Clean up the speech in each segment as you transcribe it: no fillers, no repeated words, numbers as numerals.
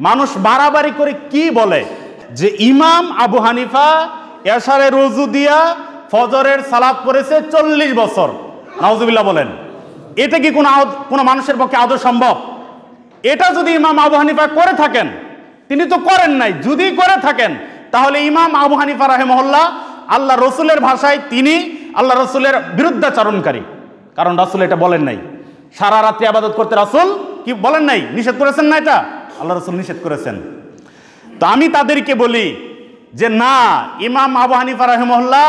মানুষ বাড়াবাড়ি করে কি বলে যে ইমাম আবু হানিফা এশারের ওযু দিয়া ফজরের সালাত পড়েছে 40 বছর। নাউজুবিল্লাহ বলেন। এটা কি কোনো মানুষের পক্ষে আদৌ সম্ভব? এটা যদি ইমাম আবু হানিফা করে থাকেন, তিনি তো করেন নাই, যদি করে থাকেন তাহলে ইমাম আবু হানিফা রাহিমাহুল্লাহ আল্লাহ রসুলের ভাষায় তিনি আল্লাহ রসুলের বিরুদ্ধাচরণকারী। কারণ রাসূল এটা বলেন নাই। সারা রাত্রি ইবাদত করতে রাসূল কি বলেন নাই? নিষেধ করেছেন না? এটা আল্লাহ রসুল নিষেধ করেছেন। তো আমি তাদেরকে বলি যে না, ইমাম আবু হানিফা রাহিমাহুল্লাহ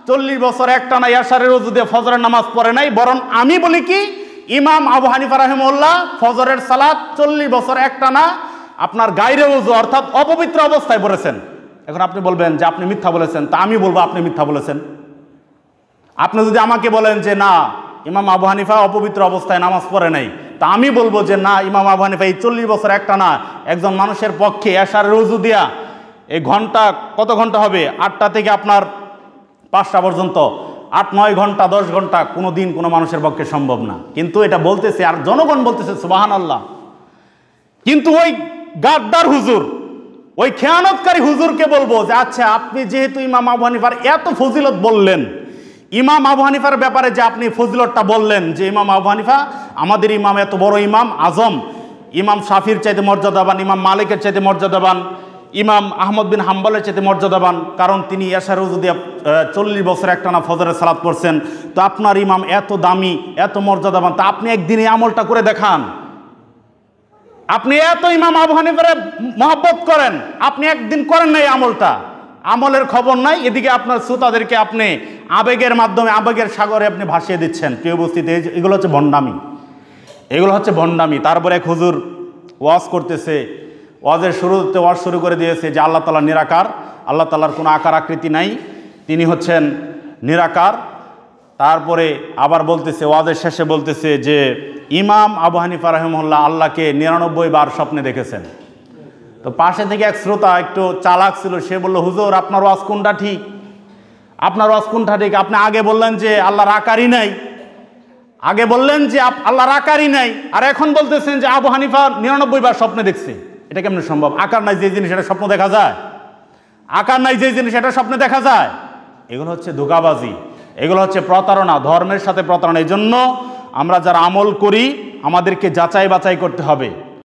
40 বছর একটানা এশারের ওযু দিয়ে ফজরের নামাজ পড়ে নাই। বরং আমি বলি কি, ইমাম আবু হানিফা রাহিমাহুল্লাহ ফজরের সালাত 40 বছর একটানা আপনার গায়রে ওযু অর্থাৎ অপবিত্র অবস্থায় পড়েছেন। এখন আপনি বলবেন যে আপনি মিথ্যা বলেছেন, তা আমি বলবো আপনি মিথ্যা বলেছেন। আপনি যদি আমাকে বলেন যে না, ইমাম আবু হানিফা অপবিত্র অবস্থায় নামাজ পড়ে নাই, তা আমি বলবো যে না, ইমাম আবু হানিফা এই 40 বছর একটানা একজন মানুষের পক্ষে এশারের ওযু দিয়া এই ঘন্টা, কত ঘন্টা হবে, 8টা থেকে আপনার 5টা পর্যন্ত, 8-9 ঘন্টা 10 ঘন্টা কোনো দিন কোনো মানুষের পক্ষে সম্ভব না। কিন্তু এটা বলতেছে আর জনগণ বলতেছে সুবহানাল্লাহ। কিন্তু ওই গাদ্দার হুজুর, ওই খেয়ানতকারী হুজুরকে বলবো যে আচ্ছা, আপনি যেহেতু ইমাম আবু হানিফার এত ফজিলত বললেন, ইমাম আবু হানিফার ব্যাপারে যে আপনি ফজিলতটা বললেন যে ইমাম আবু হানিফা আমাদের ইমাম, এত বড় ইমাম আজম, ইমাম শাফির চাইতে মর্যাদাবান, ইমাম মালিকের চাইতে মর্যাদাবান, ইমাম আহমদ বিন হাম্বলের চাইতে মর্যাদাবান, কারণ তিনি এশারের ওযু দিয়ে 40 বছর একটানা ফজরের সালাত পড়ছেন। তো আপনার ইমাম এত দামি, এত মর্যাদাবান, তা আপনি একদিন এই আমলটা করে দেখান। আপনি এত ইমাম আবু হানিফার মহব্বত করেন, আপনি একদিন করেন না এই আমলটা, আমলের খবর নাই। এদিকে আপনার শ্রোতাদেরকে আপনি আবেগের মাধ্যমে, আবেগের সাগরে আপনি ভাসিয়ে দিচ্ছেন। প্রিয় উপস্থিতি, এগুলো হচ্ছে ভণ্ডামি, এগুলো হচ্ছে ভণ্ডামি। তারপরে এক হুজুর ওয়াজ করতেছে, ওয়াজের শুরুতে ওয়াজ শুরু করে দিয়েছে যে আল্লাহ তাআলা নিরাকার, আল্লাহ তাআলার কোনো আকার আকৃতি নাই, তিনি হচ্ছেন নিরাকার। তারপরে আবার বলতেছে, ওয়াজের শেষে বলতেছে যে ইমাম আবু হানিফা রাহিমাহুল্লাহ আল্লাহকে 99 বার স্বপ্নে দেখেছেন। তো পাশে থেকে এক শ্রোতা একটু চালাক ছিল, সে বলল, হুজুর আপনার ওয়াজ কোনটা ঠিক? আপনার ওয়াজ কোনটা ঠিক? আপনি আগে বললেন যে আল্লাহর আকারই নাই, আগে বললেন যে আল্লাহর আকারই নাই, আর এখন বলতেছেন যে আবু হানিফা 99 বার স্বপ্নে দেখছে। এটা কেমন সম্ভব? আকার নাই যে জিনিস এটা স্বপ্ন দেখা যায়? আকার নাই যে জিনিস এটা স্বপ্নে দেখা যায়? এগুলো হচ্ছে ধোঁকাবাজি, এগুলো হচ্ছে প্রতারণা, ধর্মের সাথে প্রতারণা। এই জন্য আমরা যারা আমল করি আমাদেরকে যাচাই বাছাই করতে হবে।